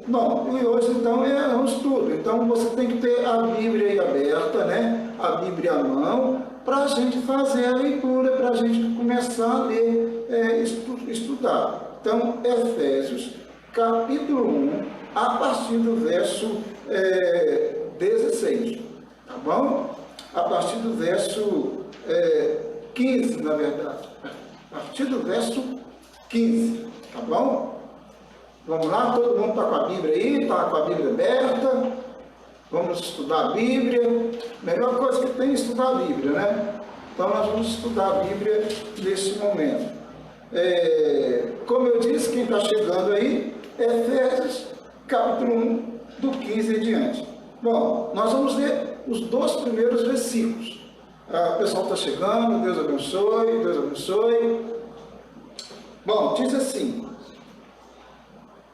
Bom, e hoje então é um estudo, então você tem que ter a Bíblia aí aberta, né? A Bíblia à mão, para a gente fazer a leitura, para a gente começar a ler, estudar. Então, Efésios, capítulo 1, a partir do verso 16, tá bom? A partir do verso 15, na verdade. A partir do verso 15, tá bom? Vamos lá, todo mundo está com a Bíblia aí, está com a Bíblia aberta. Vamos estudar a Bíblia. Melhor coisa que tem é estudar a Bíblia, né? Então nós vamos estudar a Bíblia neste momento. Como eu disse, quem está chegando aí, Efésios, capítulo 1, do 15 em diante. Bom, nós vamos ler os 2 primeiros versículos. O pessoal está chegando, Deus abençoe, Deus abençoe. Bom, diz assim: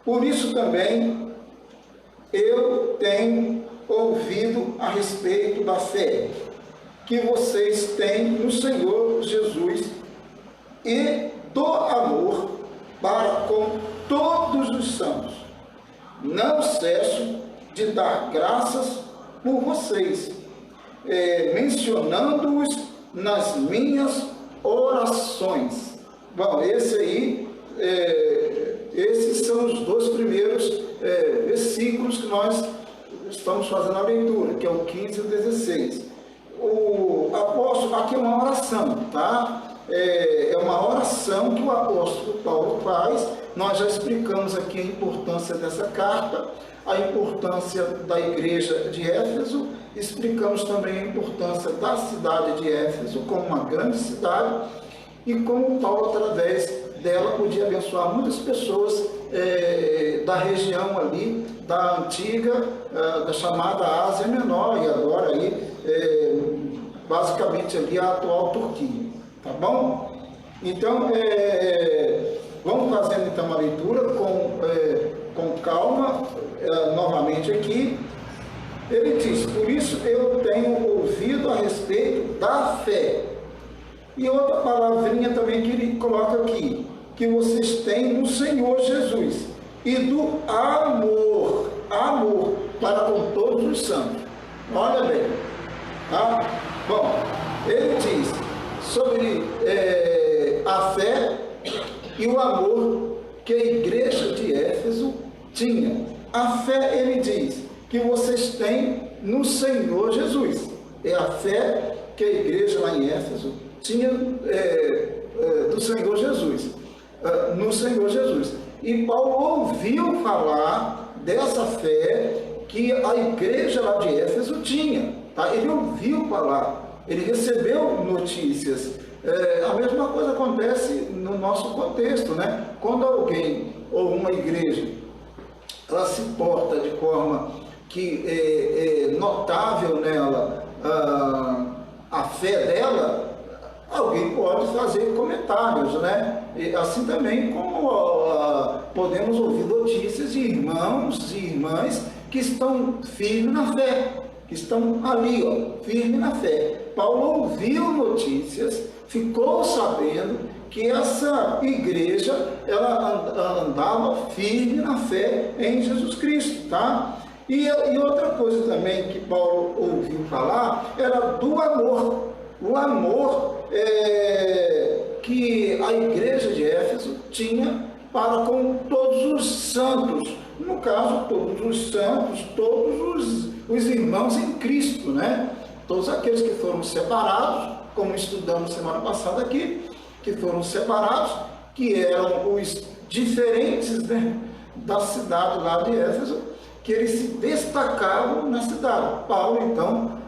por isso também eu tenho ouvido a respeito da fé que vocês têm no Senhor Jesus e do amor para com todos os santos. Não cesso de dar graças por vocês, mencionando-os nas minhas orações. Bom, esses são os 2 primeiros versículos que nós estamos fazendo a leitura, que é o 15 e o 16. O apóstolo, aqui é uma oração, tá? É uma oração que o apóstolo Paulo faz. Nós já explicamos aqui a importância dessa carta, a importância da igreja de Éfeso, explicamos também a importância da cidade de Éfeso como uma grande cidade e como Paulo, através dela, podia abençoar muitas pessoas da região ali, da antiga, da chamada Ásia Menor, e agora aí, basicamente ali a atual Turquia, tá bom? Então, vamos fazendo então a leitura com calma, novamente aqui. Ele diz: por isso eu tenho ouvido a respeito da fé. E outra palavrinha também que ele coloca aqui, que vocês têm no Senhor Jesus, e do amor para com todos os santos. Olha bem, tá? Bom, ele diz sobre a fé e o amor que a igreja de Éfeso tinha. A fé, ele diz, que vocês têm no Senhor Jesus. É a fé que a igreja lá em Éfeso tinha do Senhor Jesus, no Senhor Jesus. E Paulo ouviu falar dessa fé que a igreja lá de Éfeso tinha, tá? Ele ouviu falar, ele recebeu notícias. A mesma coisa acontece no nosso contexto, né? Quando alguém ou uma igreja ela se porta de forma que é notável nela a fé dela, alguém pode fazer comentários, né? E assim também como podemos ouvir notícias de irmãos e irmãs que estão firmes na fé, que estão ali, firmes na fé. Paulo ouviu notícias, ficou sabendo que essa igreja, ela andava firme na fé em Jesus Cristo, tá? E outra coisa também que Paulo ouviu falar era do amor. O amor que a igreja de Éfeso tinha para com todos os santos. No caso, todos os santos, todos os irmãos em Cristo, né? Todos aqueles que foram separados, como estudamos semana passada aqui, que foram separados, que eram os diferentes, né, da cidade lá de Éfeso, que eles se destacavam na cidade. Paulo, então,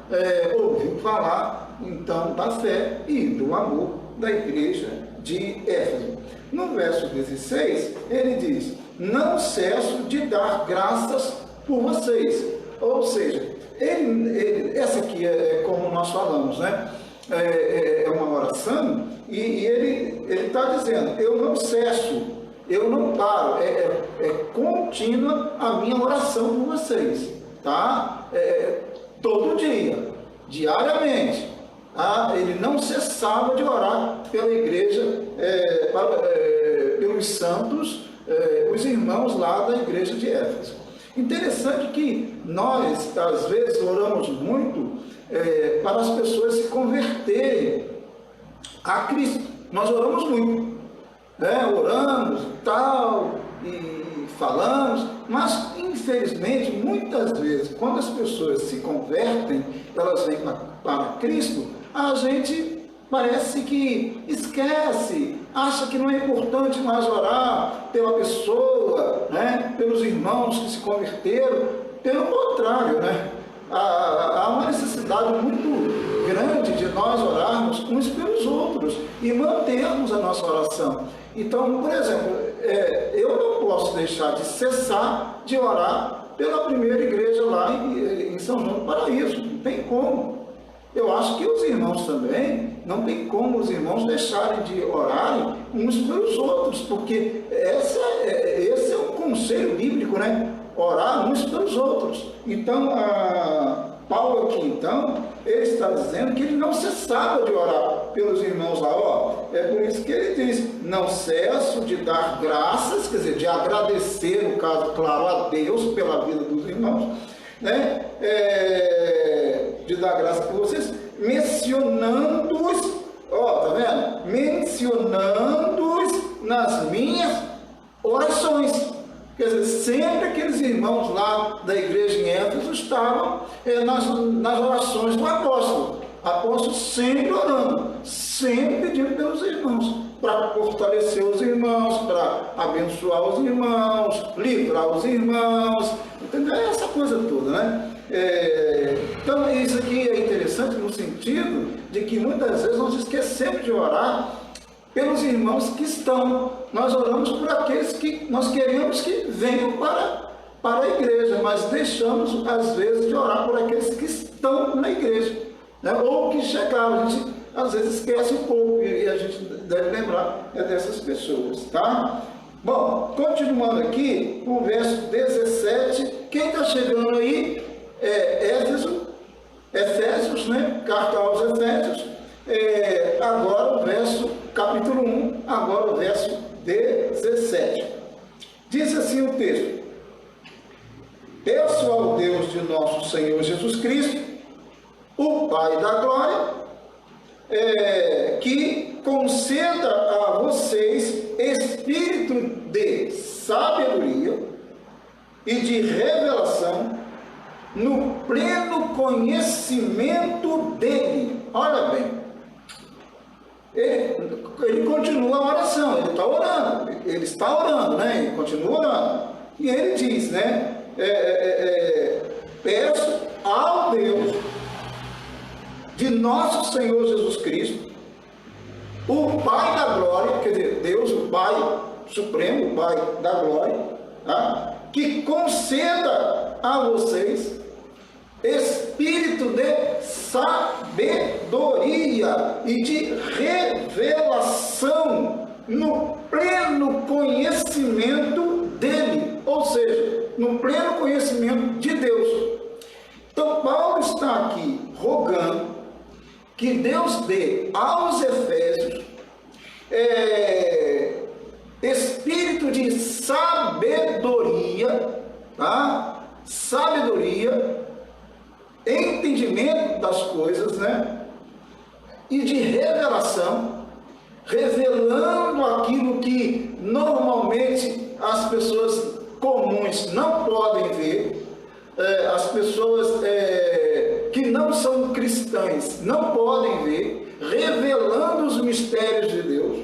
ouviu falar, então, da fé e do amor da igreja de Éfeso. No verso 16, ele diz: não cesso de dar graças por vocês. Ou seja, essa aqui é como nós falamos, né? É uma oração, e ele está dizendo: eu não cesso, eu não paro, é contínua a minha oração por vocês, tá? Todo dia, diariamente. Ele não cessava de orar pela igreja, pelos santos, os irmãos lá da igreja de Éfeso. Interessante que nós, às vezes, oramos muito para as pessoas se converterem a Cristo. Nós oramos muito, né? Oramos tal, e falamos, mas infelizmente, muitas vezes, quando as pessoas se convertem, elas vêm para Cristo, a gente parece que esquece, acha que não é importante mais orar pela pessoa, né? Pelos irmãos que se converteram. Pelo contrário, né? Há uma necessidade muito grande de nós orarmos uns pelos outros e mantermos a nossa oração. Então, por exemplo, eu não posso deixar de cessar de orar pela primeira igreja lá em São João do Paraíso, não tem como. Eu acho que os irmãos também, não tem como os irmãos deixarem de orarem uns pelos outros, porque esse é um conselho bíblico, né? Orar uns pelos outros. Então, Paulo aqui, então, ele está dizendo que ele não cessava de orar pelos irmãos lá. Ó, é por isso que ele diz, não cesso de dar graças, quer dizer, de agradecer, no caso, claro, a Deus pela vida dos irmãos, né? De dar graças por vocês, mencionando-os, ó, tá vendo? Mencionando-os nas minhas orações. Quer dizer, sempre aqueles irmãos lá da igreja em Éfeso estavam nas orações do apóstolo. Apóstolo sempre orando, sempre pedindo pelos irmãos, para fortalecer os irmãos, para abençoar os irmãos, livrar os irmãos, entendeu? Essa coisa toda, né? Então, isso aqui é interessante no sentido de que muitas vezes nós esquecemos de orar pelos irmãos que estão. Nós oramos por aqueles que nós queremos que venham para a igreja, mas deixamos, às vezes, de orar por aqueles que estão na igreja, né? Ou que chegaram. A gente, às vezes, esquece um pouco e a gente deve lembrar dessas pessoas, tá? Bom, continuando aqui, o verso 17, quem está chegando aí Efésios, né? Carta aos Efésios, agora o verso, capítulo 1, agora o verso 17. Diz assim o texto: peço ao Deus de nosso Senhor Jesus Cristo, o Pai da glória, que conceda a vocês espírito de sabedoria e de revelação no pleno conhecimento dele. Olha bem, ele continua a oração, ele está orando, né? Ele continua orando, e ele diz, né? Peço ao Deus de nosso Senhor Jesus Cristo, o Pai da glória, quer dizer, Deus, o Pai Supremo, o Pai da glória, tá? Que conceda a vocês espírito de sabedoria e de revelação no pleno conhecimento dele, ou seja, no pleno conhecimento de Deus. Então, Paulo está aqui rogando que Deus dê aos Efésios espírito de sabedoria, tá? Sabedoria, entendimento das coisas, né? E de revelação, revelando aquilo que normalmente as pessoas comuns não podem ver, as pessoas que não são cristãs não podem ver, revelando os mistérios de Deus,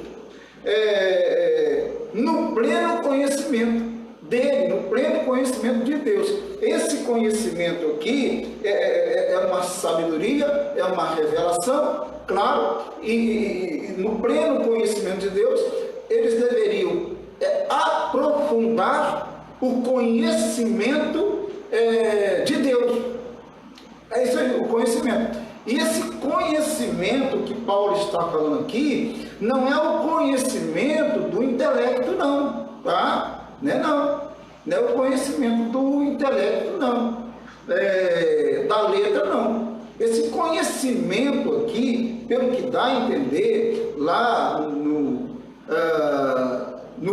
no pleno conhecimento dele, no pleno conhecimento de Deus. Esse conhecimento aqui é uma sabedoria, é uma revelação, claro, e no pleno conhecimento de Deus, eles deveriam aprofundar o conhecimento de Deus. É isso aí, o conhecimento. E esse conhecimento que Paulo está falando aqui, não é o conhecimento do intelecto, não, tá? Não é o conhecimento do intelecto, não, da letra, não. Esse conhecimento aqui, pelo que dá a entender, lá no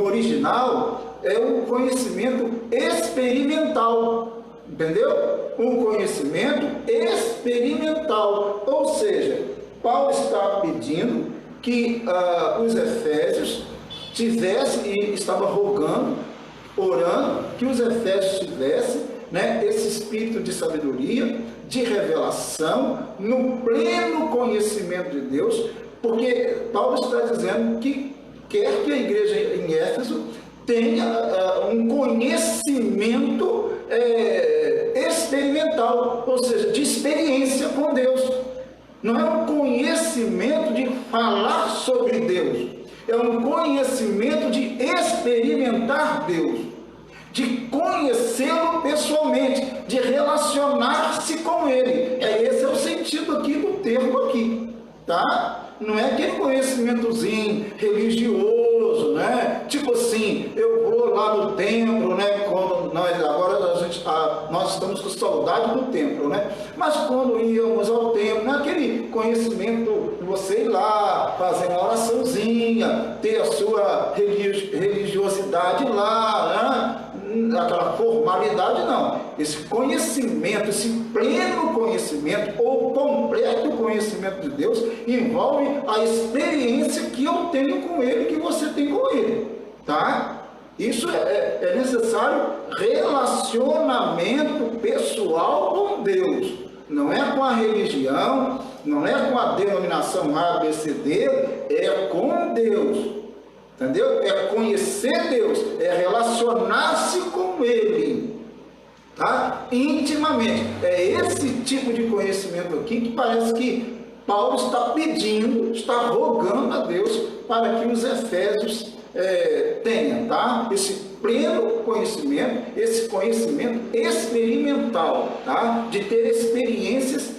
original, é um conhecimento experimental, entendeu? Um conhecimento experimental, ou seja, Paulo está pedindo que os efésios tivessem, e estava rogando, orando, que os efésios tivessem, né, esse espírito de sabedoria, de revelação, no pleno conhecimento de Deus, porque Paulo está dizendo que quer que a igreja em Éfeso tenha um conhecimento experimental, ou seja, de experiência com Deus. Não é um conhecimento de falar sobre Deus, é um conhecimento de experimentar Deus, de conhecê-lo pessoalmente, de relacionar-se com Ele. Esse é o sentido aqui do termo aqui, tá? Não é aquele conhecimentozinho religioso, né? Tipo assim, eu vou lá no templo, né? Quando nós estamos com saudade do templo, né? Mas quando íamos ao templo, não é aquele conhecimento de você ir lá, fazer uma oraçãozinha, ter a sua religiosidade lá, né? Aquela formalidade, não. Esse conhecimento, esse pleno conhecimento ou completo conhecimento de Deus envolve a experiência que eu tenho com Ele, que você tem com Ele, tá? Isso é necessário relacionamento pessoal com Deus. Não é com a religião, não é com a denominação A, B, C, D, é com Deus. Entendeu? É conhecer Deus, é relacionar-se com Ele, tá? Intimamente. É esse tipo de conhecimento aqui que parece que Paulo está pedindo, está rogando a Deus para que os efésios tenham, tá? Esse pleno conhecimento, esse conhecimento experimental, tá? De ter experiências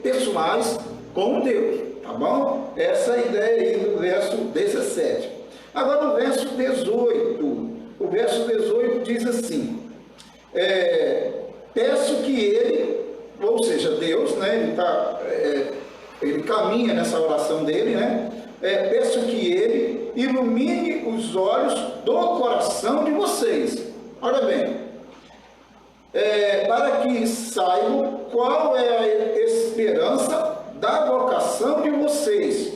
pessoais com Deus. Tá bom? Essa é a ideia aí do verso 17. Agora o verso 18. O verso 18 diz assim: peço que ele, ou seja, Deus, né? Ele caminha nessa oração dele, né? Peço que ele ilumine os olhos do coração de vocês. Olha bem, para que saibam qual é a esperança da vocação de vocês,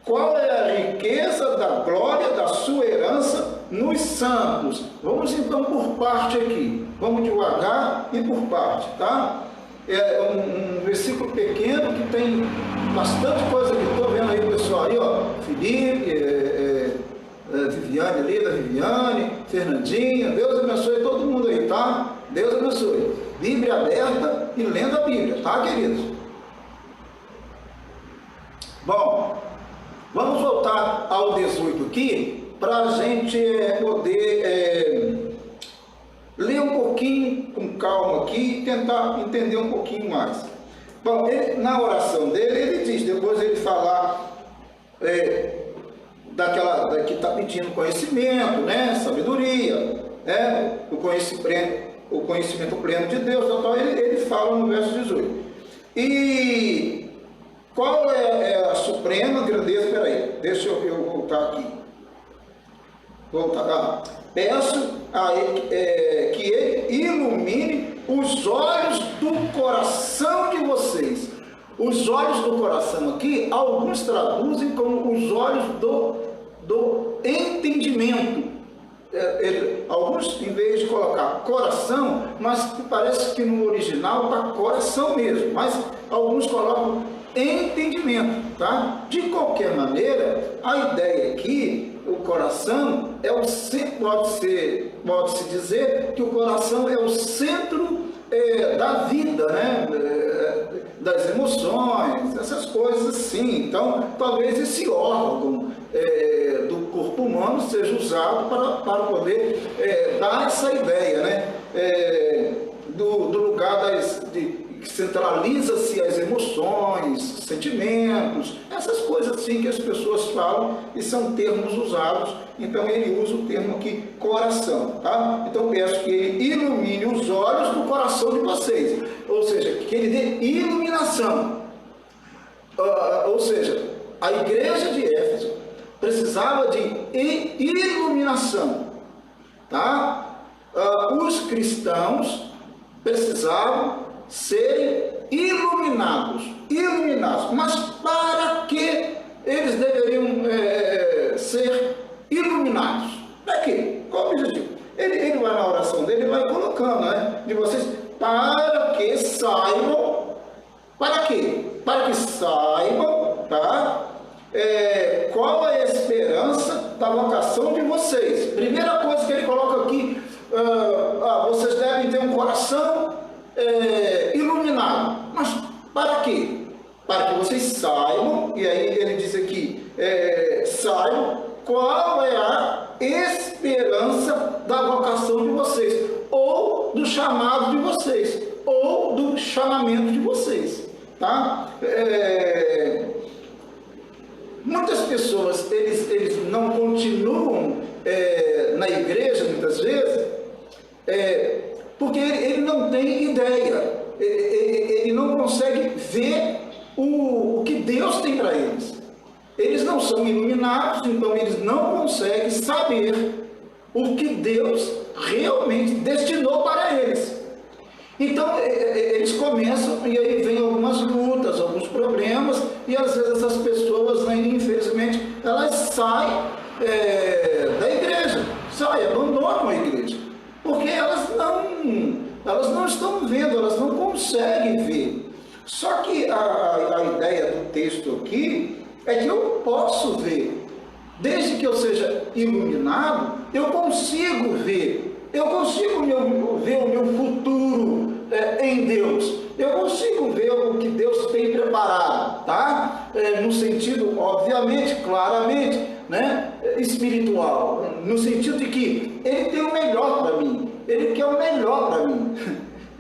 qual é a riqueza da glória da sua herança nos santos. Vamos então por parte aqui, vamos devagar e por parte, tá? É um versículo pequeno que tem bastante coisa que estou vendo aí, pessoal, aí, ó, Felipe, Viviane ali, da Viviane, Fernandinha, Deus abençoe todo mundo aí, tá? Deus abençoe. Bíblia aberta e lendo a Bíblia, tá, queridos? Bom, vamos voltar ao 18 aqui, para a gente poder ler um pouquinho com calma aqui e tentar entender um pouquinho mais. Bom, na oração dele, ele diz, depois ele falar que está pedindo conhecimento, né, sabedoria, né, o conhecimento pleno de Deus, então ele fala no verso 18. E qual é a suprema grandeza? Espera aí, deixa eu voltar aqui. Peço a ele, que ele ilumine os olhos do coração de vocês. Os olhos do coração aqui, alguns traduzem como os olhos do entendimento. Alguns, em vez de colocar coração, mas parece que no original está coração mesmo, mas alguns colocam entendimento, tá? De qualquer maneira, a ideia aqui, o coração pode-se dizer que o coração é o centro da vida, né? Das emoções, essas coisas assim. Então, talvez esse órgão do corpo humano seja usado para poder dar essa ideia, né? Do lugar que centraliza-se as emoções, sentimentos, essas coisas assim que as pessoas falam e são termos usados. Então ele usa o termo aqui coração, tá? Então peço que ele ilumine os olhos do coração de vocês, ou seja, que ele dê iluminação. Ou seja, a igreja de Éfeso precisava de iluminação. tá? Os cristãos precisavam serem iluminados. Mas para que eles deveriam ser iluminados? Para quê? Qual o objetivo? Ele vai na oração dele, ele vai colocando, né? De vocês, para que saibam, para quê? Para que saibam, tá? Qual é a esperança da vocação de vocês? Primeira coisa que ele coloca aqui, vocês devem ter um coração iluminado. Mas para quê? Para que vocês saibam, e aí ele diz aqui, saibam qual é a esperança da vocação de vocês, ou do chamado de vocês, ou do chamamento de vocês, tá? Muitas pessoas, eles não continuam na igreja, muitas vezes, porque ele não tem ideia, ele não consegue ver o que Deus tem para eles. Eles não são iluminados, então eles não conseguem saber o que Deus realmente destinou para eles. Então, eles começam, e aí vem algumas lutas, alguns problemas, e às vezes essas pessoas, né, infelizmente, elas saem da igreja, abandonam a igreja, porque elas não estão vendo, elas não conseguem ver. Só que a ideia do texto aqui é que eu posso ver, desde que eu seja iluminado, eu consigo ver ver o meu futuro em Deus. Eu consigo ver o que Deus tem preparado, tá? No sentido, obviamente, claramente, né? Espiritual, no sentido de que Ele tem o melhor para mim, Ele quer o melhor para mim,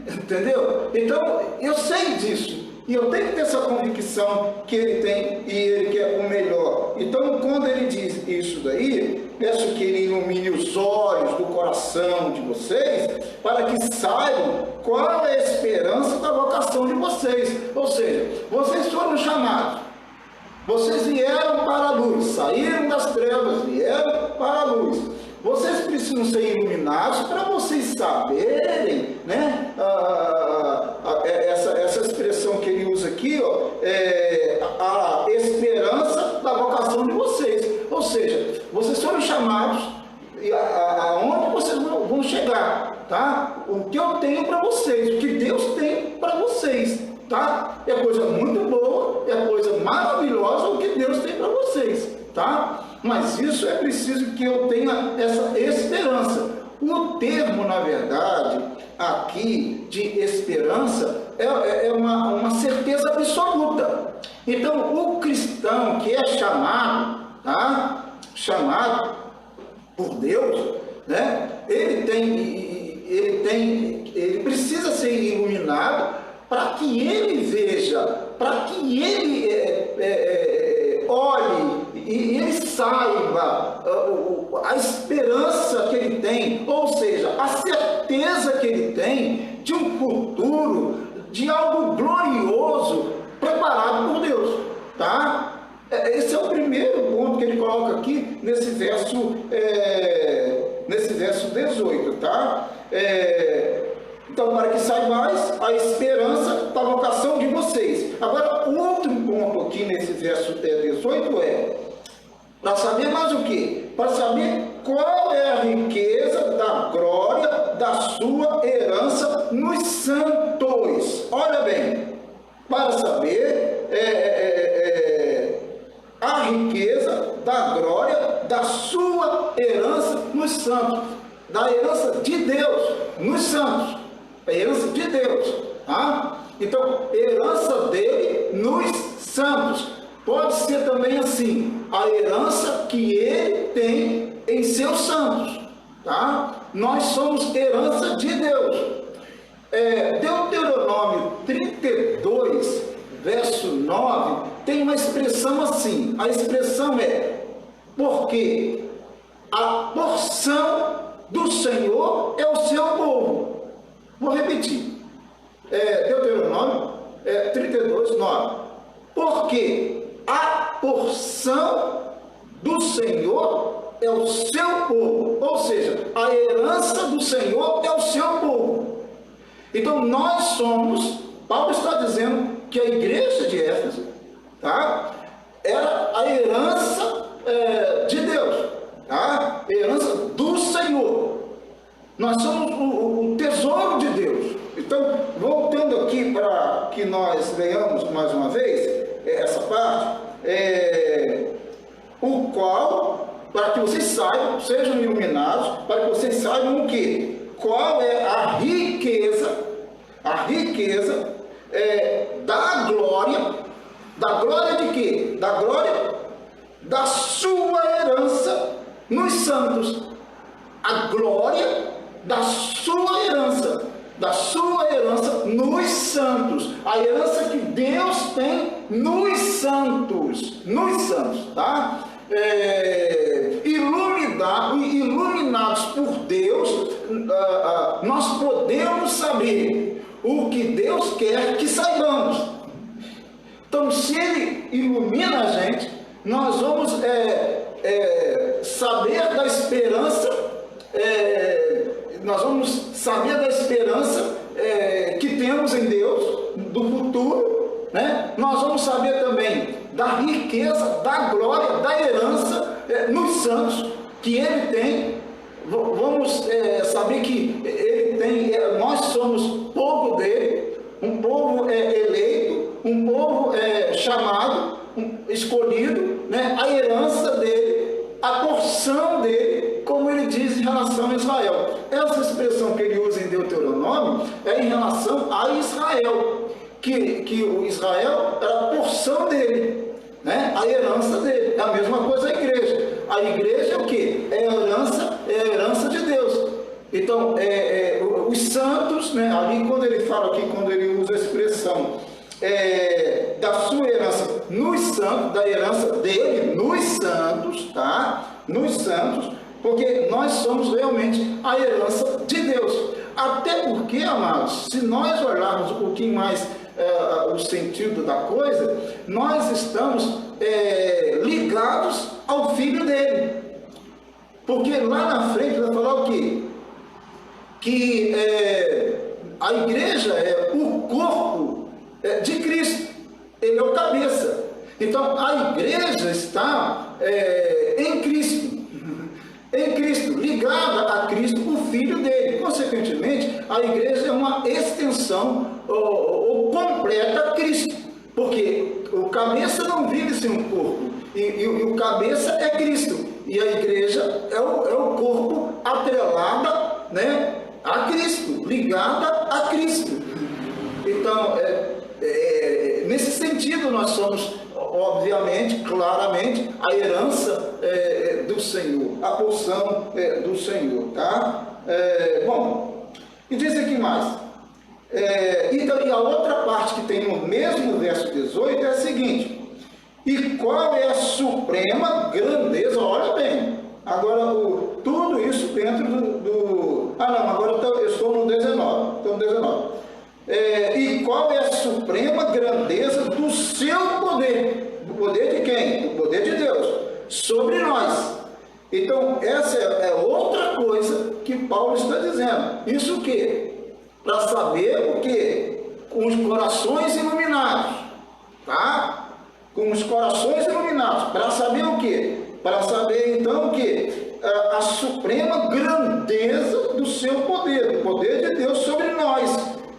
entendeu? Então, eu sei disso. E eu tenho que ter essa convicção que Ele tem e Ele quer o melhor. Então, quando Ele diz isso daí, peço que Ele ilumine os olhos do coração de vocês, para que saibam qual é a esperança da vocação de vocês. Ou seja, vocês foram chamados, vocês vieram para a luz, saíram das trevas, vieram para a luz. Vocês precisam ser iluminados para vocês saberem, né? Essa expressão que ele usa aqui, ó, a esperança da vocação de vocês. Ou seja, vocês foram chamados aonde vocês vão chegar, tá? O que eu tenho para vocês, o que Deus tem para vocês, tá? É coisa muito boa, é coisa maravilhosa o que Deus tem para vocês, tá? Mas isso é preciso que eu tenha essa esperança. O termo, na verdade, aqui de esperança é uma certeza absoluta. Então, o cristão que é chamado, tá? Chamado por Deus, né? Ele precisa ser iluminado para que ele veja, para que ele olhe e ele saiba a esperança que ele tem, ou seja, a certeza que ele tem de um futuro, de algo glorioso preparado por Deus, tá? Esse é o primeiro ponto que ele coloca aqui nesse verso 18, tá? Então, para que saibais a esperança da vocação de vocês. Agora, outro ponto aqui nesse verso 18 para saber mais o quê? Para saber qual é a riqueza da glória da sua herança nos santos. Olha bem, para saber a riqueza da glória da sua herança nos santos. Da herança de Deus nos santos. A herança de Deus, tá? Então, herança dele nos santos. Pode ser também assim, a herança que ele tem em seus santos, tá? Nós somos herança de Deus. Deuteronômio 32, verso 9, tem uma expressão assim. A expressão é: porque a porção do Senhor é o seu povo. Vou repetir. Deuteronômio 32, 9. Porque a porção do Senhor é o seu povo, ou seja, a herança do Senhor é o seu povo. Então nós somos, Paulo está dizendo que a igreja de Éfeso, tá, era a herança de Deus, tá? A herança do Senhor. Nós somos o tesouro de Deus. Então, voltando aqui para que nós leamos mais uma vez essa parte, o qual, para que vocês saibam, sejam iluminados, para que vocês saibam o que? Qual é a riqueza da glória de quê? Da glória da sua herança nos santos. A glória da sua herança nos santos, a herança que Deus tem nos santos, tá? Iluminados por Deus, nós podemos saber o que Deus quer que saibamos. Então, se Ele ilumina a gente, nós vamos saber da esperança, que temos em Deus, do futuro, né? Nós vamos saber também da riqueza, da glória, da herança nos santos que Ele tem. Vamos saber que Ele tem, nós somos povo dele, um povo eleito, um povo chamado, escolhido, né? A herança dele, a porção dele, como ele diz em relação a Israel. Essa expressão que ele usa em Deuteronômio é em relação a Israel, que o Israel era a porção dele, né? A herança dele. É a mesma coisa a igreja. A igreja é o quê? É a herança de Deus. Então, os santos, né? Ali quando ele fala aqui, quando ele usa a expressão da sua herança nos santos, da herança dele nos santos, tá? Nos santos, porque nós somos realmente a herança de Deus. Até porque, amados, se nós olharmos um pouquinho mais o sentido da coisa, nós estamos ligados ao Filho dele. Porque lá na frente vai falar o quê? Que a igreja é o corpo de Cristo, ele é o cabeça. Então a igreja está em Cristo, ligada a Cristo, o Filho dele. Consequentemente, a igreja é uma extensão ou completa a Cristo, porque o cabeça não vive sem um corpo, e o cabeça é Cristo, e a igreja é o corpo atrelada, né, a Cristo, ligada a Cristo. Então, nesse sentido, nós somos, obviamente, claramente, a herança do Senhor, a porção do Senhor, tá? Bom, e diz aqui mais. E a outra parte que tem no mesmo verso 18 é a seguinte: e qual é a suprema grandeza? Olha bem, agora tudo isso dentro do agora eu estou no 19. Então, 19. E qual é a suprema grandeza do seu poder? Do poder de quem? Do poder de Deus sobre nós. Então, essa é outra coisa que Paulo está dizendo. Isso o quê? Para saber o quê? Com os corações iluminados, tá? Com os corações iluminados. Para saber o quê? Para saber, então, o quê? A suprema grandeza do seu poder, o poder de Deus sobre nós,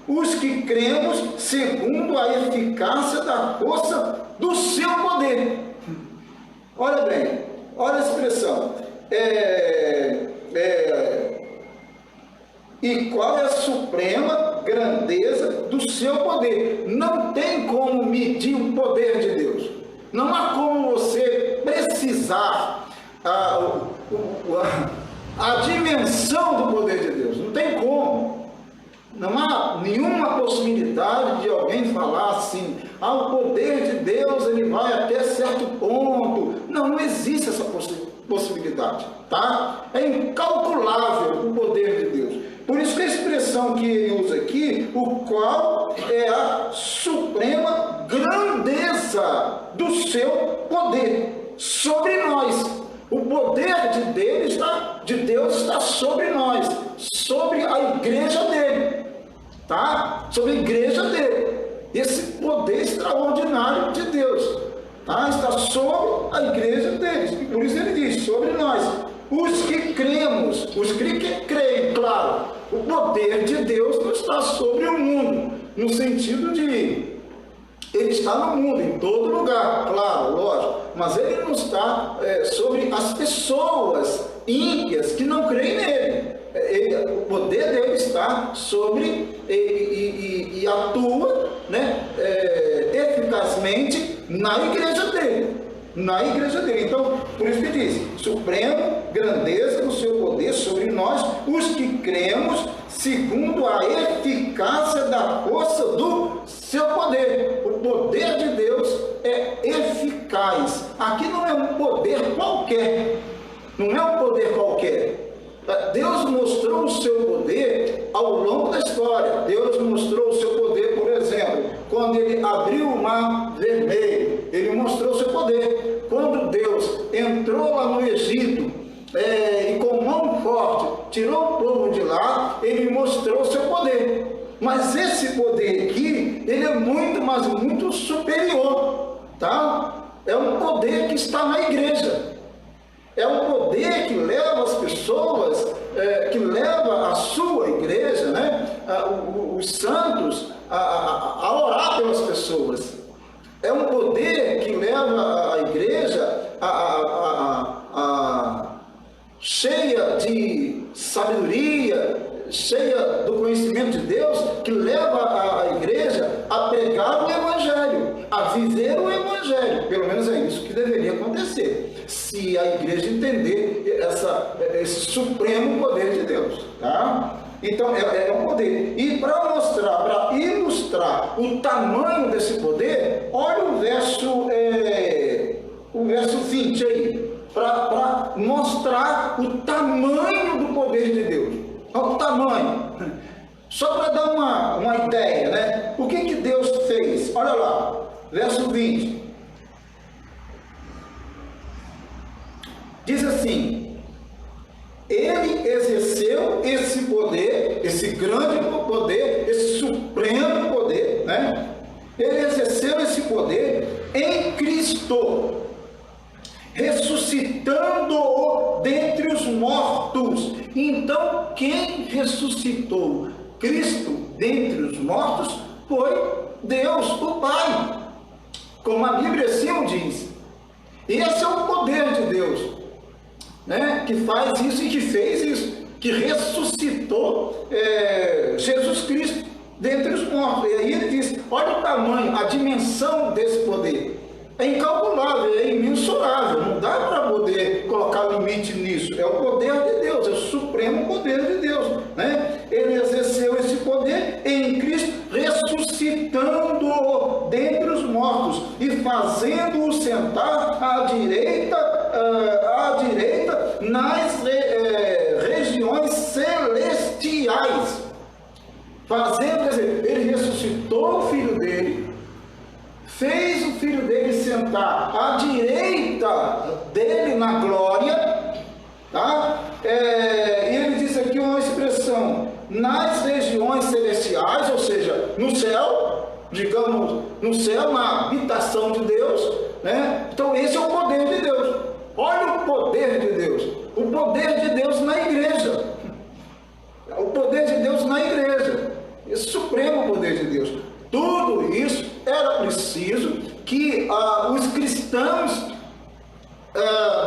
os que cremos segundo a eficácia da força do seu poder. Olha bem, olha a expressão. E qual é a suprema grandeza do seu poder? Não tem como medir o poder de Deus. Não há como você precisar a dimensão do poder de Deus. Não tem como. Não há nenhuma possibilidade de alguém falar assim: o poder de Deus ele vai até certo ponto. Não existe essa possibilidade, tá? É incalculável o poder de Deus. Por isso que a expressão que ele usa aqui, o qual é a suprema grandeza do seu poder sobre nós, O poder de Deus está sobre nós, sobre a igreja dele, tá? Sobre a igreja dele. Esse poder extraordinário de Deus, tá? Está sobre a igreja dele. Por isso ele diz, sobre nós, os que cremos, os que creem, claro. O poder de Deus não está sobre o mundo, no sentido de ele está no mundo, em todo lugar, claro, lógico, mas ele não está sobre as pessoas ímpias que não creem nele. O poder dele está sobre e atua, né, eficazmente na igreja dele. Na igreja dele. Então, por isso que diz, supremo grandeza do seu poder sobre nós, os que cremos, segundo a eficácia da força do seu poder. O poder de Deus é eficaz. Aqui não é um poder qualquer. Não é um poder qualquer. Deus mostrou o seu poder ao longo da história. Deus mostrou o seu poder, por exemplo, quando ele abriu o mar vermelho, ele mostrou o seu poder. Quando Deus entrou lá no Egito e com mão forte tirou o povo de lá, ele mostrou o seu poder. Mas esse poder aqui, ele é muito, mas muito superior, tá? É um poder que está na igreja. É um poder que leva as pessoas, que leva a sua igreja, né, os santos, a orar pelas pessoas. É um poder que leva a igreja cheia de sabedoria, cheia do conhecimento de Deus, que leva a igreja a pregar o Evangelho, a viver o Evangelho. Pelo menos é isso que deveria acontecer, se a igreja entender esse supremo poder de Deus, tá? Então é um poder. E para ilustrar o tamanho desse poder, olha o verso 20 aí, para mostrar o tamanho do poder de Deus. O tamanho. Só para dar uma ideia, né? O que Deus fez? Olha lá, verso 20. Diz assim: ele exerceu esse poder, esse grande poder, esse supremo poder, né? Ele exerceu esse poder em Cristo, ressuscitando-o dentre os mortos. Então, quem ressuscitou Cristo dentre os mortos foi Deus, o Pai, como a Bíblia assim o diz. Esse é o poder de Deus, né, que faz isso e que fez isso, que ressuscitou Jesus Cristo dentre os mortos. E aí ele diz, olha o tamanho, a dimensão desse poder. É incalculável, é imensurável, não dá para poder colocar limite nisso. É o poder de Deus, é o supremo poder de Deus, né? Ele exerceu esse poder em Cristo, ressuscitando-o dentre os mortos e fazendo-o sentar à direita nas regiões celestiais. Quer dizer, ele ressuscitou o Filho dele, fez o Filho dele sentar à direita dele na glória, tá? E ele diz aqui uma expressão, nas regiões celestiais, ou seja, no céu, digamos, no céu, na habitação de Deus, né? Então esse é o poder de Deus. Olha o poder de Deus, o poder de Deus na igreja, o poder de Deus na igreja, esse supremo poder de Deus. Tudo isso era preciso que os cristãos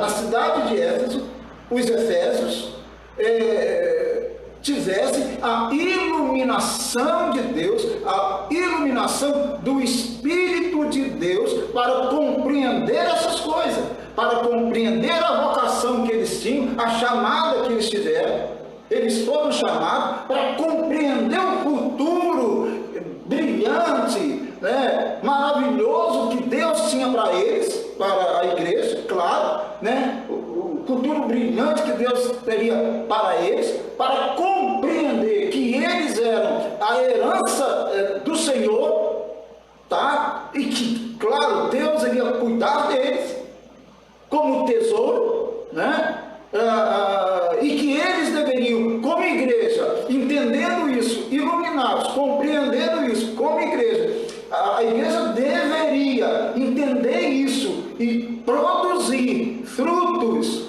na cidade de Éfeso, os efésios, tivessem a iluminação de Deus, a iluminação do Espírito de Deus para compreender essas coisas, para compreender a vocação que eles tinham, a chamada que eles tiveram. Eles foram chamados para compreender o futuro brilhante, né, maravilhoso que Deus tinha para eles, para a igreja, claro, né, o futuro brilhante que Deus teria para eles, para compreender que eles eram a herança do Senhor, tá? E que, claro, Deus iria cuidar deles como tesouro, né? E que eles deveriam, como igreja, entendendo isso, iluminados, compreendendo isso, como igreja, a igreja deveria entender isso e produzir frutos,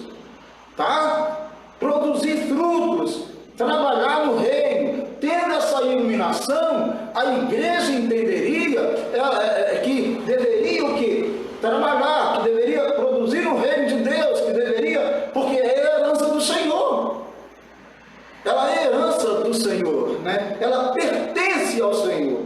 tá? Produzir frutos, trabalhar no reino. Tendo essa iluminação, a igreja entenderia que deveria o quê? Trabalhar, que deveria produzir no reino de Deus, que deveria, porque é a herança do Senhor. Ela é a herança do Senhor, né? Ela pertence ao Senhor.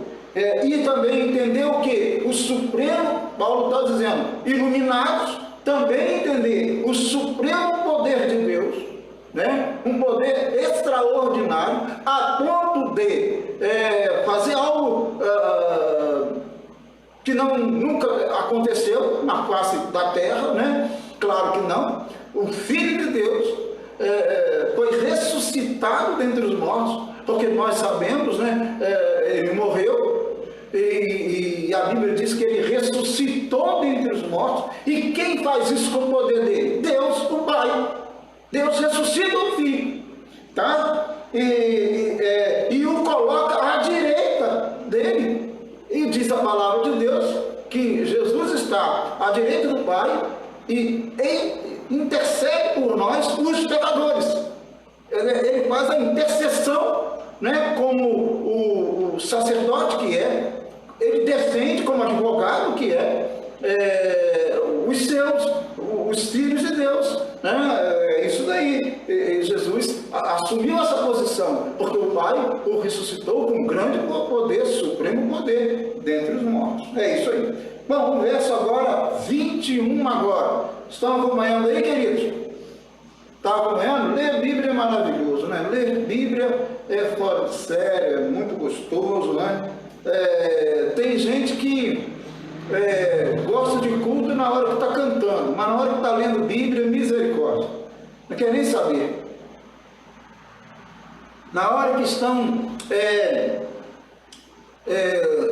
E também entender o que? O supremo, Paulo está dizendo, iluminados, também entender o supremo poder de Deus, né? Um poder extraordinário, a ponto de fazer algo que nunca aconteceu na face da terra, né? Claro que não. O Filho de Deus foi ressuscitado dentre os mortos, porque nós sabemos, né? Ele morreu, e a Bíblia diz que ele ressuscitou dentre os mortos. E quem faz isso com o poder dele? Deus, o Pai. Deus ressuscita o Filho, tá? E o coloca à direita dele. E diz a palavra de Deus que Jesus está à direita do Pai e intercede por nós, os pecadores. Ele faz a intercessão, né, como o sacerdote que é. Ele defende como advogado que os seus, os filhos de Deus, né? Isso daí. Jesus assumiu essa posição, porque o Pai o ressuscitou com grande poder, supremo poder, dentre os mortos. É isso aí. Bom, o verso agora, 21 agora. Estão acompanhando aí, queridos? Está acompanhando? Ler Bíblia é maravilhoso, né? Ler Bíblia é fora de série, é muito gostoso, né? Tem gente que gosta de culto na hora que está cantando, mas na hora que está lendo Bíblia, misericórdia. Não quer nem saber. Na hora que estão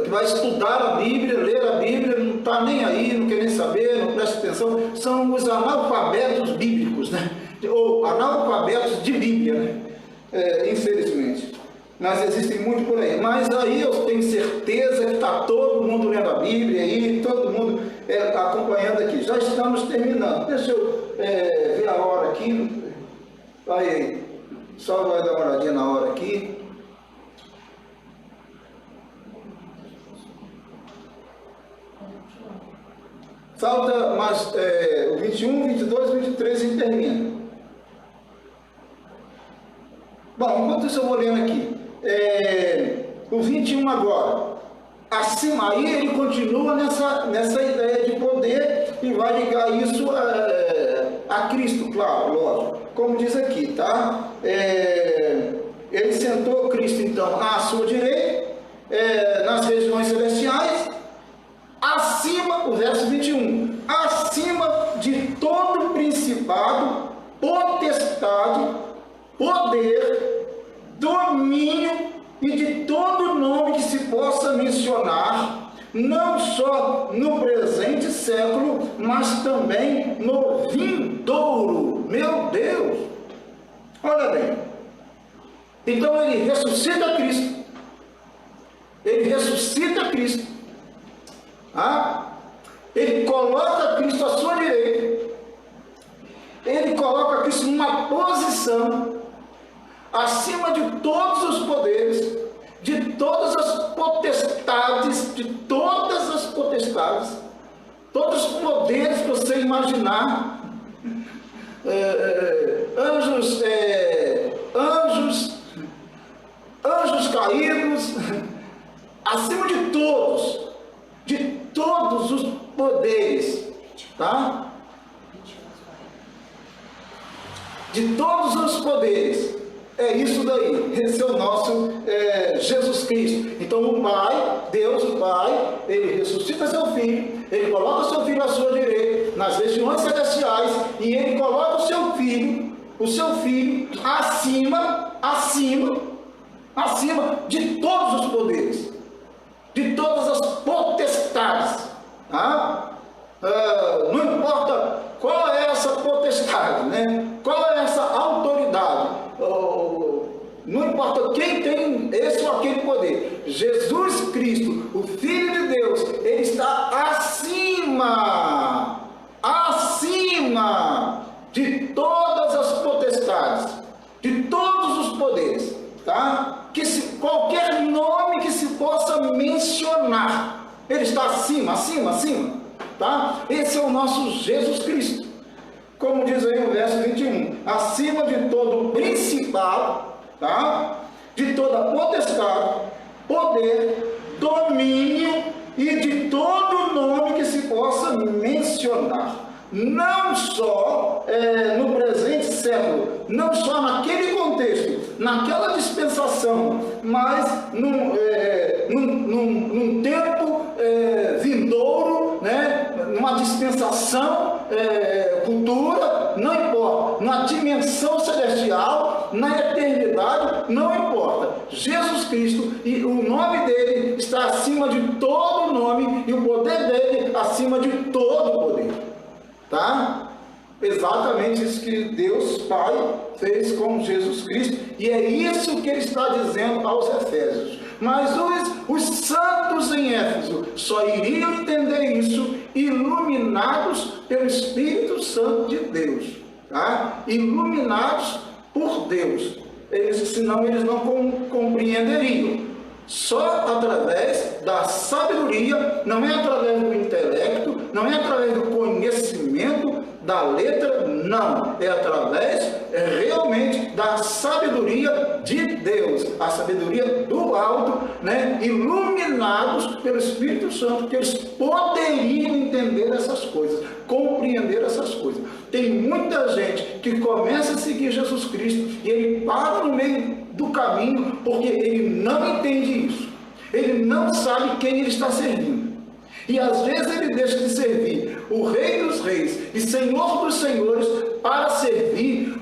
que vai estudar a Bíblia, ler a Bíblia, não está nem aí, não quer nem saber, não presta atenção. São os analfabetos bíblicos, né? Ou analfabetos de Bíblia, né? Infelizmente. Mas existem muito por aí. Mas aí eu tenho certeza que está todo mundo lendo a Bíblia aí, todo mundo acompanhando aqui. Já estamos terminando. Deixa eu ver a hora aqui. Aí, só vai dar uma olhadinha na hora aqui. Falta mais o 21, 22, 23 e termina. Bom, enquanto isso eu vou lendo aqui. O 21 agora. Acima, aí ele continua nessa ideia de poder e vai ligar isso a Cristo, claro, lógico. Como diz aqui, tá? Ele sentou Cristo, então, à sua direita, nas regiões celestiais, acima, o verso 21, acima de todo principado, potestade, poder, domínio e de todo nome que se possa mencionar, não só no presente século, mas também no vindouro. Meu Deus! Olha bem. Então ele ressuscita Cristo. Ele ressuscita Cristo. Ele coloca Cristo à sua direita. Ele coloca Cristo numa posição acima de todos os poderes, de todas as potestades, todos os poderes que você imaginar, anjos caídos, acima de todos os poderes, tá? De todos os poderes. É isso daí, esse é o nosso Jesus Cristo. Então o Pai, Deus o Pai, ele ressuscita seu Filho, ele coloca seu Filho à sua direita, nas regiões celestiais, e ele coloca o seu Filho acima de todos os poderes, de todas as potestades. Tá? Não importa qual é essa potestade, né? quem tem esse ou aquele poder. Jesus Cristo, o Filho de Deus, ele está acima de todas as potestades, de todos os poderes, tá? Qualquer nome que se possa mencionar, ele está acima, tá? Esse é o nosso Jesus Cristo. Como diz aí o verso 21, acima de todo principado, tá? De toda potestade, poder, domínio e de todo nome que se possa mencionar. Não só no presente século, não só naquele contexto, naquela dispensação, mas num tempo vindouro, né? Numa dispensação futura, não importa, na dimensão celestial, na eternidade, não importa. Jesus Cristo, e o nome dele está acima de todo nome, e o poder dele acima de todo poder. Tá? Exatamente isso que Deus Pai fez com Jesus Cristo, e é isso que ele está dizendo aos Efésios. Mas os santos em Éfeso só iriam entender isso iluminados pelo Espírito Santo de Deus, tá? Iluminados por Deus, senão eles não compreenderiam. Só através da sabedoria, não é através do intelecto, não é através do conhecimento da letra, não. É através realmente da sabedoria de Deus, a sabedoria do alto, né? Iluminados pelo Espírito Santo, que eles poderiam entender essas coisas, compreender essas coisas. Tem muita gente que começa a seguir Jesus Cristo e ele para no meio do caminho porque ele não entende isso. Ele não sabe quem ele está servindo. E às vezes ele deixa de servir o Rei dos Reis e Senhor dos Senhores para servir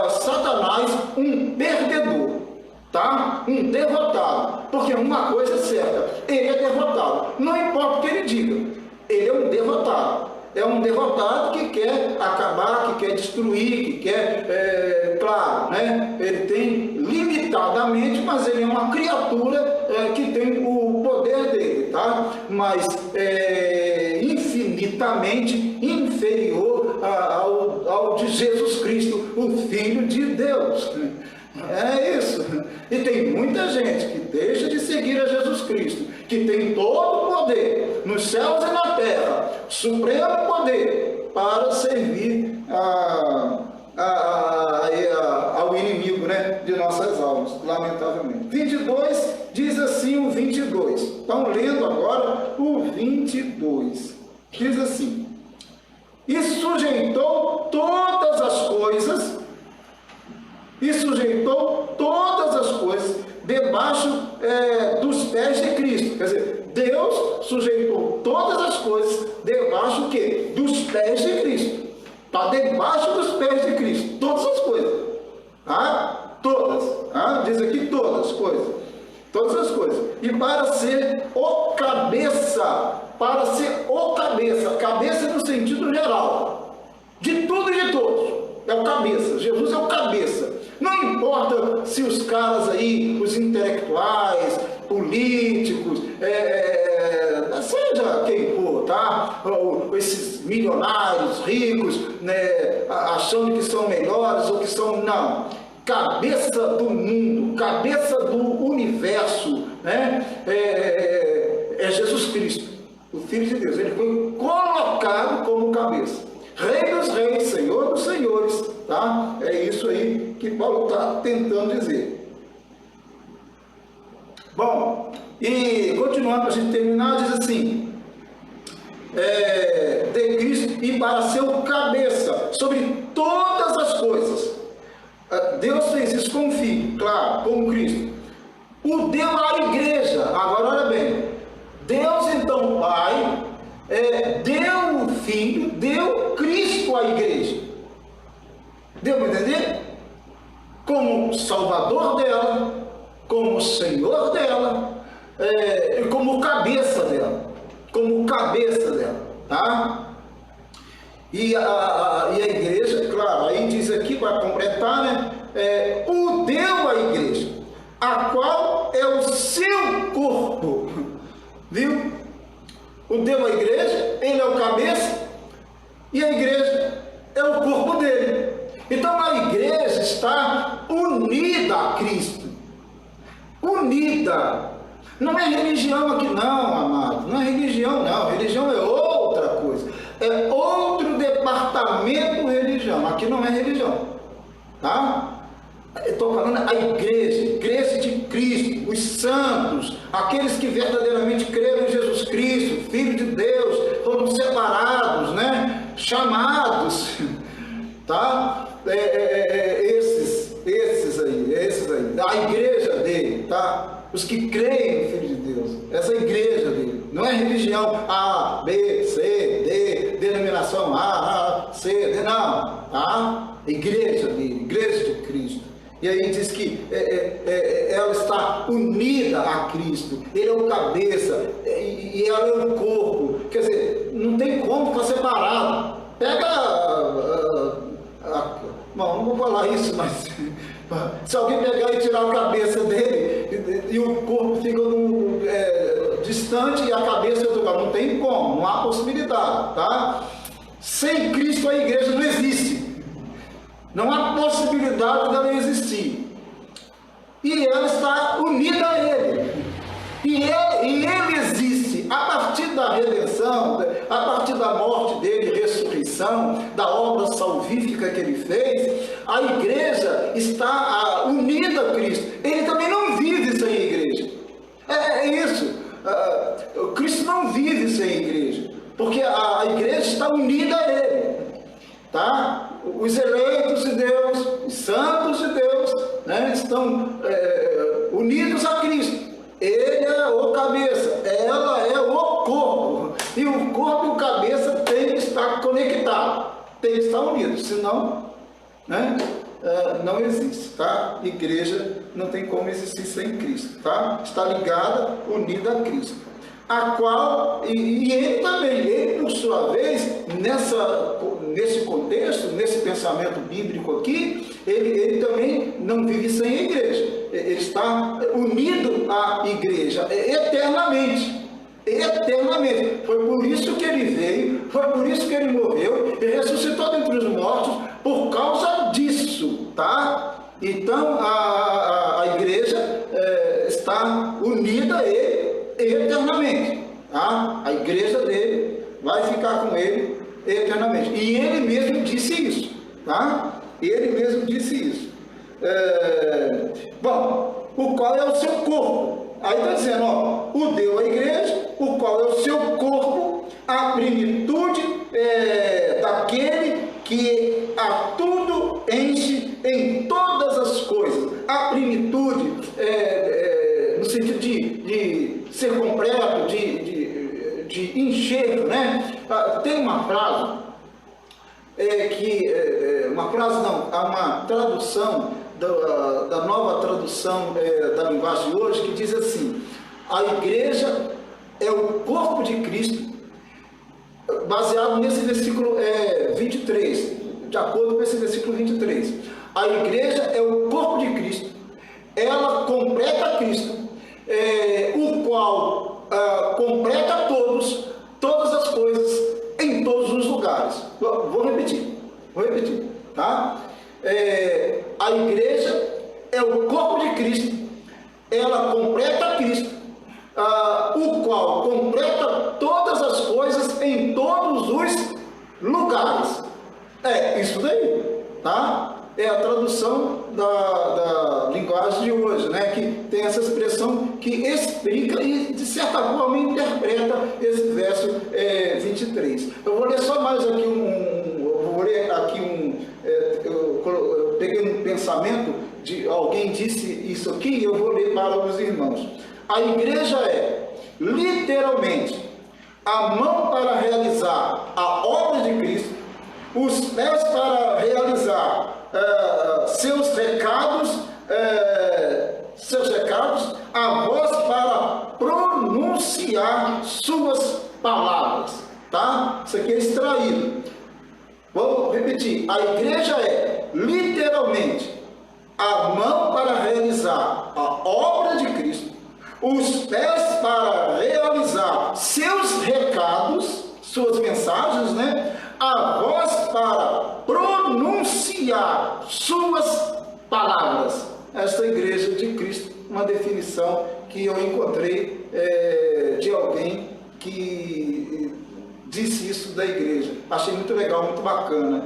Satanás, um perdedor, tá? Um derrotado. Porque uma coisa é certa, ele é derrotado. Não importa o que ele diga, ele é um derrotado. É um derrotado que quer acabar, que quer destruir, que quer, claro, né? Ele tem limitadamente, mas ele é uma criatura que tem o poder dele, tá? Mas infinitamente inferior ao de Jesus Cristo, o Filho de Deus. É isso. E tem muita gente que deixa de seguir a Jesus Cristo, que tem todo o poder nos céus e na terra, supremo poder, para servir ao inimigo, né, de nossas almas, lamentavelmente. 22 diz assim o 22. Estão lendo agora o 22. Diz assim: e sujeitou todas as coisas debaixo dos pés de Cristo. Quer dizer, Deus sujeitou todas as coisas debaixo do quê? Dos pés de Cristo. Está debaixo dos pés de Cristo. Todas as coisas. Tá? Todas. Tá? Diz aqui todas as coisas. Todas as coisas. E para ser o cabeça. Para ser o cabeça. Cabeça no sentido geral. De tudo e de todos. É o cabeça. Jesus é o cabeça. Não importa se os caras aí, os intelectuais, políticos, seja quem for, tá? Ou esses milionários, ricos, né, achando que são melhores ou que são... Não. Cabeça do mundo, cabeça do universo, né? É Jesus Cristo, o Filho de Deus. Ele foi colocado como cabeça. Rei dos reis, Senhor dos senhores, tá? É isso aí que Paulo está tentando dizer. Bom, e continuando para a gente terminar, diz assim: de Cristo e para ser o cabeça sobre todas as coisas. Deus fez isso com o Filho, claro, com Cristo. O deu à igreja. Agora olha bem, Deus então Pai deu o Filho, deu Cristo à igreja. Deu para entender? Como Salvador dela, como Senhor dela, e como cabeça dela. Como cabeça dela, tá? E a igreja, claro, aí diz aqui para completar, né? O deu à igreja, a a qual é o seu corpo. Viu? O Deus é a igreja, ele é o cabeça, e a igreja é o corpo dele. Então a igreja está unida a Cristo. Unida. Não é religião aqui não, amado. Não é religião não. Religião é outra coisa. É outro departamento religião. Aqui não é religião. Tá? Estou falando a igreja de Cristo, os santos, aqueles que verdadeiramente creram em Jesus Cristo, Filho de Deus, foram separados, né? Chamados, tá? Esses aí, a igreja dele, tá? Os que creem no Filho de Deus, essa igreja dele, não é religião A, B, C, D, denominação A, C, D, não, tá? Igreja dele, igreja de Cristo. E aí diz que ela está unida a Cristo, ele é o cabeça e ela é o corpo. Quer dizer, não tem como ficar separado. Pega, bom, não vou falar isso, mas se alguém pegar e tirar a cabeça dele e o corpo fica distante e a cabeça do lugar, não tem como, não há possibilidade, tá? Sem Cristo a igreja não existe. Não há possibilidade dela existir. E ela está unida a Ele. E Ele existe a partir da redenção, a partir da morte dele, ressurreição, da obra salvífica que Ele fez. A igreja está unida a Cristo. Ele também não vive sem a igreja. É isso. Cristo não vive sem a igreja. Porque a igreja está unida a Ele. Tá? Os eleitos de Deus, os santos de Deus, né, estão unidos a Cristo. Ele é o cabeça, ela é o corpo. E o corpo e o cabeça têm que estar conectados, têm que estar unidos, senão, né, não existe. Tá? Igreja não tem como existir sem Cristo. Tá? Está ligada, unida a Cristo. A qual, e ele também, ele por sua vez, nesse contexto, nesse pensamento bíblico aqui, ele também não vive sem a igreja, ele está unido à igreja eternamente, eternamente. Foi por isso que ele veio, foi por isso que ele morreu e ressuscitou dentre os mortos, por causa disso, tá? Então a igreja está unida a ele eternamente, tá? A igreja dele vai ficar com ele eternamente. E ele mesmo disse isso, tá? Ele mesmo disse isso. Bom, o qual é o seu corpo. Aí está dizendo, ó, o deu à igreja, o qual é o seu corpo, a plenitude daquele que a tudo enche em todas as coisas. A plenitude no sentido de ser completo, de encher, né? Tem uma frase há uma tradução da nova tradução da linguagem de hoje que diz assim: a igreja é o corpo de Cristo, baseado nesse versículo 23, de acordo com esse versículo 23. A igreja é o corpo de Cristo, ela completa Cristo, o qual completa todas as coisas, em todos os lugares. Vou repetir, tá? A igreja é o corpo de Cristo, ela completa Cristo, o qual completa todas as coisas em todos os lugares. Isso daí, tá? É a tradução da linguagem de hoje, né? Que tem essa expressão que explica e, de certa forma, interpreta esse verso 23. Eu vou ler só mais aqui eu peguei um pensamento de alguém disse isso aqui e eu vou ler para os irmãos. A igreja é, literalmente, a mão para realizar a obra de Cristo, os pés para realizar seus recados, a voz para pronunciar suas palavras, tá? Isso aqui é extraído. Vou repetir, a igreja é literalmente a mão para realizar a obra de Cristo, os pés para realizar seus recados, suas mensagens, né? A voz para pronunciar suas palavras. Esta Igreja de Cristo, uma definição que eu encontrei de alguém que disse isso da igreja. Achei muito legal, muito bacana.